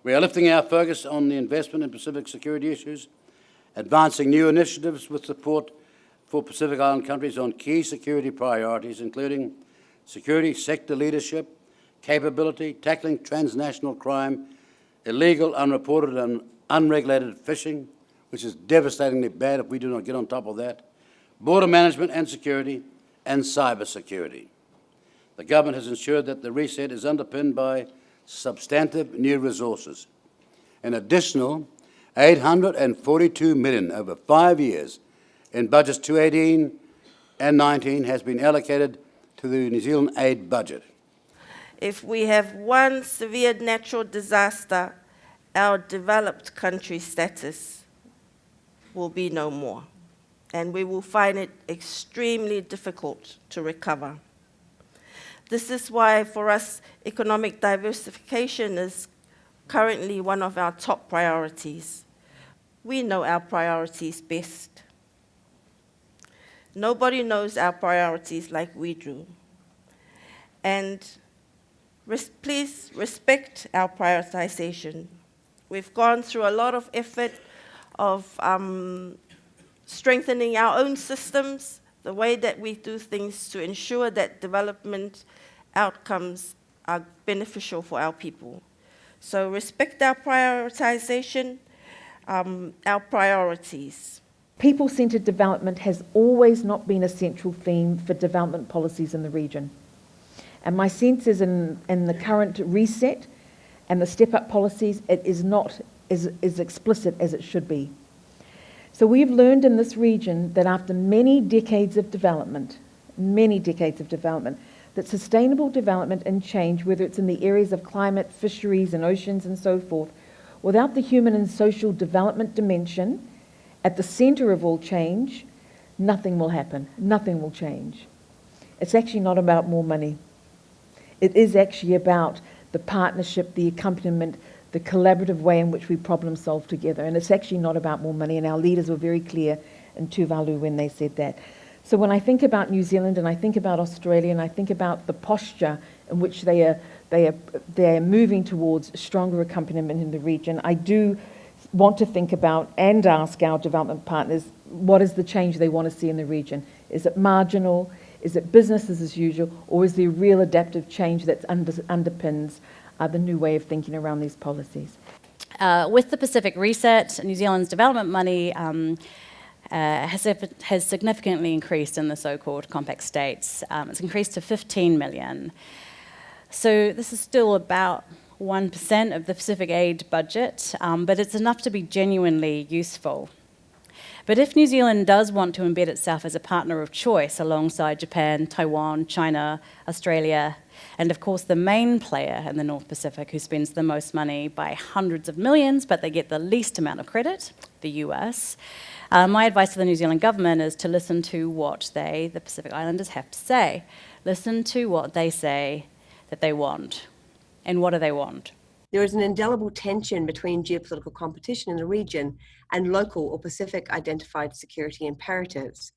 We are lifting our focus on the investment in Pacific security issues, advancing new initiatives with support for Pacific Island countries on key security priorities, including security sector leadership, capability, tackling transnational crime, illegal, unreported and unregulated fishing, which is devastatingly bad if we do not get on top of that, border management and security, and cyber security. The government has ensured that the reset is underpinned by substantive new resources. An additional $842 million over 5 years in budgets 2018 and 19 has been allocated to the New Zealand aid budget. If we have one severe natural disaster, our developed country status will be no more, and we will find it extremely difficult to recover. This is why, for us, economic diversification is currently one of our top priorities. We know our priorities best. Nobody knows our priorities like we do. And please respect our prioritization. We've gone through a lot of effort of strengthening our own systems, the way that we do things to ensure that development outcomes are beneficial for our people. So respect our prioritization, our priorities. People-centred development has always not been a central theme for development policies in the region. And my sense is in the current reset and the step-up policies, it is not as explicit as it should be. So we've learned in this region that after many decades of development, that sustainable development and change, whether it's in the areas of climate, fisheries and oceans and so forth, without the human and social development dimension at the centre of all change, nothing will happen, nothing will change. It's actually not about more money. It is actually about the partnership, the accompaniment, the collaborative way in which we problem solve together. And it's actually not about more money, and our leaders were very clear in Tuvalu when they said that. So when I think about New Zealand and I think about Australia and I think about the posture in which they are moving towards stronger accompaniment in the region, I do want to think about and ask our development partners, what is the change they want to see in the region? Is it marginal? Is it business as usual? Or is there real adaptive change that underpins the new way of thinking around these policies? With the Pacific Reset, New Zealand's development money has significantly increased in the so-called compact states. It's increased to 15 million. So this is still about 1% of the Pacific aid budget, but it's enough to be genuinely useful. But if New Zealand does want to embed itself as a partner of choice alongside Japan, Taiwan, China, Australia, and of course the main player in the North Pacific who spends the most money by hundreds of millions, but they get the least amount of credit, the US, my advice to the New Zealand government is to listen to what the Pacific Islanders, have to say. Listen to what they say that they want. And what do they want? There is an indelible tension between geopolitical competition in the region and local or Pacific identified security imperatives.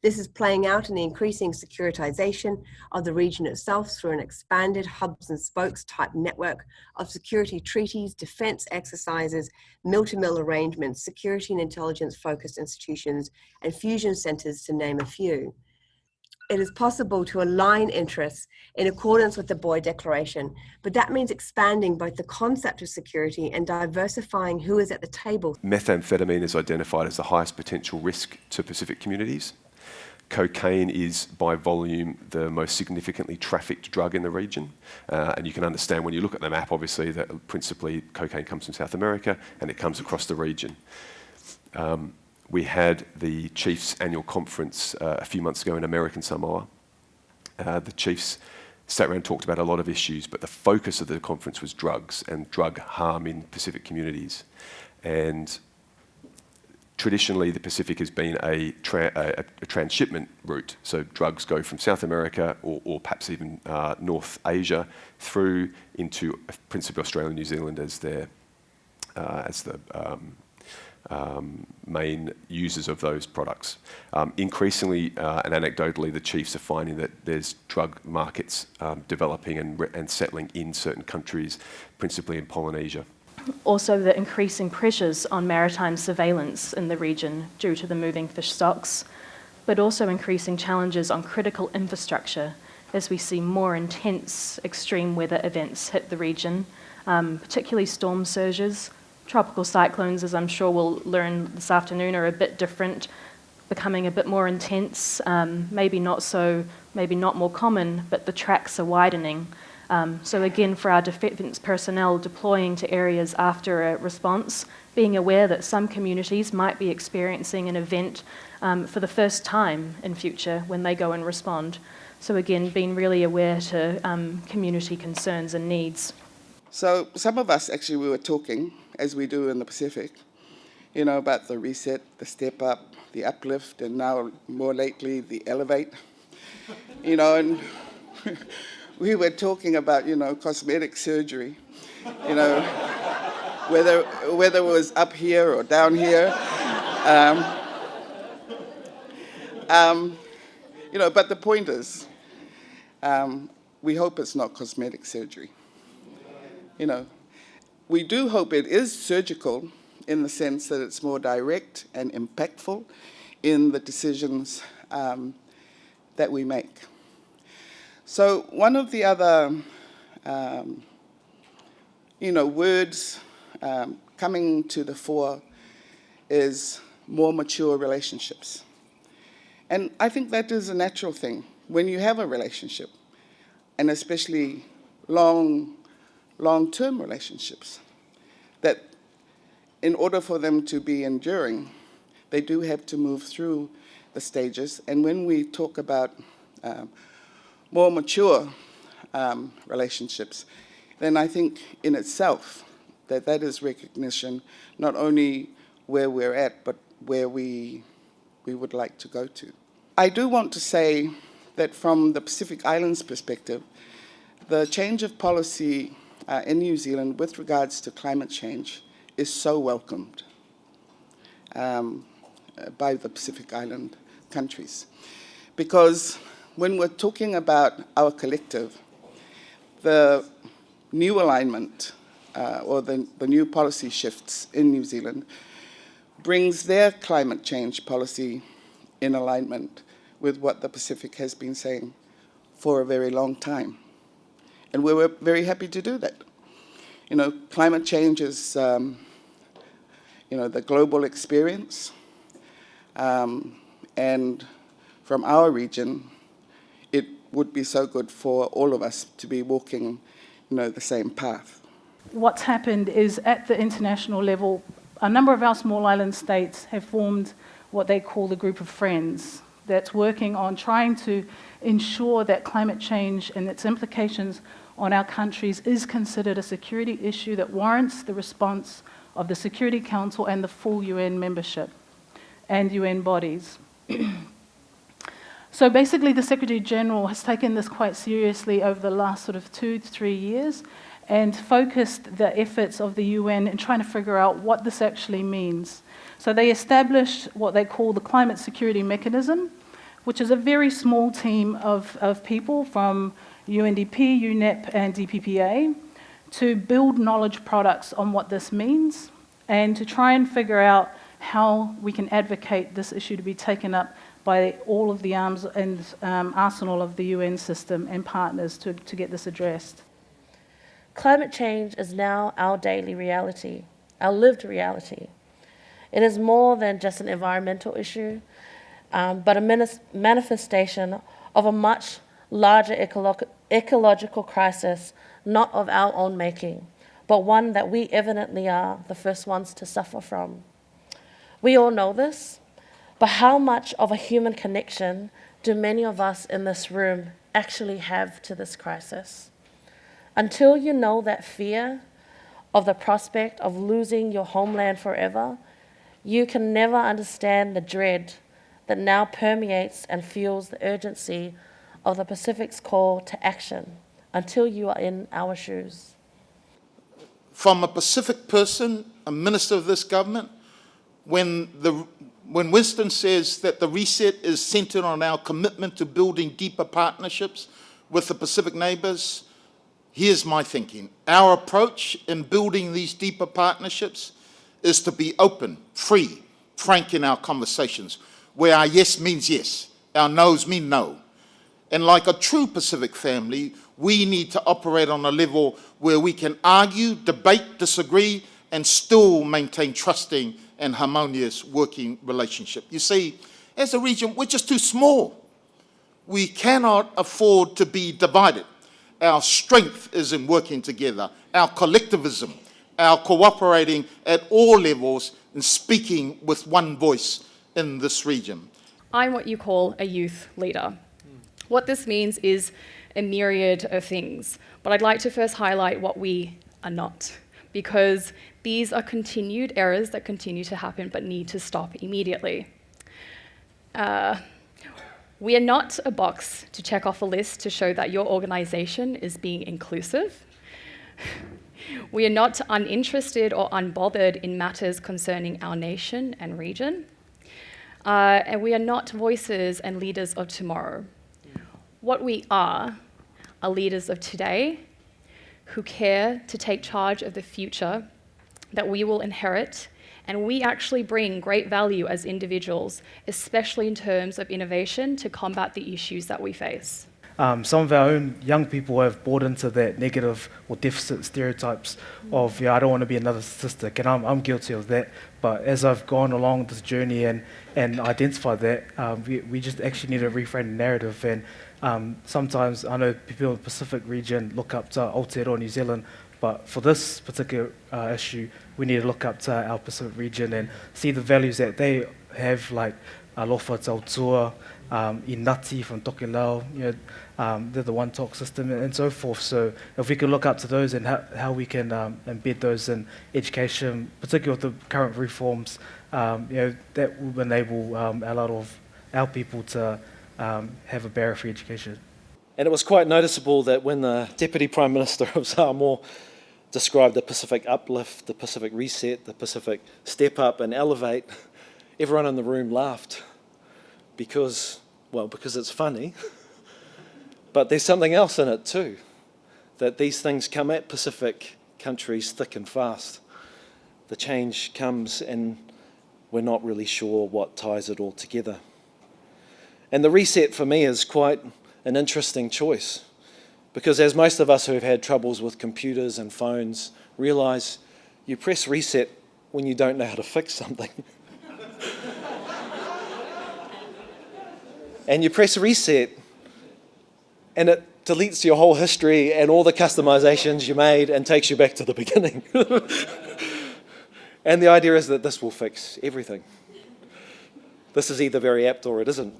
This is playing out in the increasing securitization of the region itself through an expanded hubs and spokes type network of security treaties, defense exercises, mill-to-mill arrangements, security and intelligence focused institutions, and fusion centers, to name a few. It is possible to align interests in accordance with the Boy Declaration, but that means expanding both the concept of security and diversifying who is at the table. Methamphetamine is identified as the highest potential risk to Pacific communities. Cocaine is, by volume, the most significantly trafficked drug in the region. And you can understand when you look at the map, obviously, that principally cocaine comes from South America and it comes across the region. We had the Chiefs' annual conference a few months ago in American Samoa. The Chiefs sat around and talked about a lot of issues, but the focus of the conference was drugs and drug harm in Pacific communities. And traditionally, the Pacific has been a transshipment route. So drugs go from South America or perhaps even North Asia through into principally Australia and New Zealand as the main users of those products. Increasingly and anecdotally, the Chiefs are finding that there's drug markets developing and settling in certain countries, principally in Polynesia. Also, the increasing pressures on maritime surveillance in the region due to the moving fish stocks, but also increasing challenges on critical infrastructure as we see more intense extreme weather events hit the region, particularly storm surges. Tropical cyclones, as I'm sure we'll learn this afternoon, are a bit different, becoming a bit more intense, maybe not more common, but the tracks are widening. So again, for our defence personnel deploying to areas after a response, being aware that some communities might be experiencing an event for the first time in future when they go and respond. So again, being really aware to community concerns and needs. So some of us actually, we were talking, as we do in the Pacific, you know, about the reset, the step up, the uplift, and now more lately, the elevate. You know, and we were talking about, you know, cosmetic surgery, you know, whether it was up here or down here. You know, but the point is, we hope it's not cosmetic surgery. You know, we do hope it is surgical in the sense that it's more direct and impactful in the decisions that we make. So one of the other, you know, words coming to the fore is more mature relationships. And I think that is a natural thing when you have a relationship, and especially long-term relationships, that in order for them to be enduring, they do have to move through the stages. And when we talk about more mature relationships, then I think in itself that is recognition, not only where we're at, but where we would like to go to. I do want to say that from the Pacific Islands perspective, the change of policy in New Zealand with regards to climate change is so welcomed by the Pacific Island countries. Because when we're talking about our collective, the new alignment or the new policy shifts in New Zealand brings their climate change policy in alignment with what the Pacific has been saying for a very long time. And we were very happy to do that. You know, climate change is, you know, the global experience. And from our region, it would be so good for all of us to be walking, you know, the same path. What's happened is at the international level, a number of our small island states have formed what they call the Group of Friends that's working on trying to ensure that climate change and its implications on our countries is considered a security issue that warrants the response of the Security Council and the full UN membership and UN bodies. So basically the Secretary General has taken this quite seriously over the last sort of 2 to 3 years and focused the efforts of the UN in trying to figure out what this actually means. So they established what they call the Climate Security Mechanism, which is a very small team of people from UNDP, UNEP, and DPPA to build knowledge products on what this means and to try and figure out how we can advocate this issue to be taken up by all of the arms and arsenal of the UN system and partners to get this addressed. Climate change is now our daily reality, our lived reality. It is more than just an environmental issue, but a manifestation of a much larger ecological crisis, not of our own making, but one that we evidently are the first ones to suffer from. We all know this, but how much of a human connection do many of us in this room actually have to this crisis? Until you know that fear of the prospect of losing your homeland forever, you can never understand the dread that now permeates and fuels the urgency of the Pacific's call to action until you are in our shoes. From a Pacific person, a minister of this government, when Winston says that the reset is centered on our commitment to building deeper partnerships with the Pacific neighbors, here's my thinking. Our approach in building these deeper partnerships is to be open, free, frank in our conversations, where our yes means yes, our no's mean no. And like a true Pacific family, we need to operate on a level where we can argue, debate, disagree, and still maintain trusting and harmonious working relationship. You see, as a region, we're just too small. We cannot afford to be divided. Our strength is in working together, our collectivism, our cooperating at all levels and speaking with one voice in this region. I'm what you call a youth leader. What this means is a myriad of things, but I'd like to first highlight what we are not, because these are continued errors that continue to happen but need to stop immediately. We are not a box to check off a list to show that your organisation is being inclusive. We are not uninterested or unbothered in matters concerning our nation and region. And we are not voices and leaders of tomorrow. What we are leaders of today who care to take charge of the future that we will inherit, and we actually bring great value as individuals, especially in terms of innovation to combat the issues that we face. Some of our own young people have bought into that negative or deficit stereotypes of, I don't want to be another statistic, and I'm guilty of that. But as I've gone along this journey and identified that, we just actually need to reframe the narrative. And sometimes I know people in the Pacific region look up to Aotearoa New Zealand, but for this particular issue, we need to look up to our Pacific region and see the values that they have, like Alofa Tautua, Inati from Tokelau, they're the one talk system and so forth. So if we can look up to those and how we can embed those in education, particularly with the current reforms, that will enable a lot of our people to have a barrier-free education. And it was quite noticeable that when the Deputy Prime Minister of Samoa described the Pacific Uplift, the Pacific Reset, the Pacific Step Up and Elevate, everyone in the room laughed because it's funny, but there's something else in it too, that these things come at Pacific countries thick and fast. The change comes and we're not really sure what ties it all together. And the reset for me is quite an interesting choice, because as most of us who have had troubles with computers and phones realise, you press reset when you don't know how to fix something. And you press reset and it deletes your whole history and all the customizations you made and takes you back to the beginning. And the idea is that this will fix everything. This is either very apt or it isn't.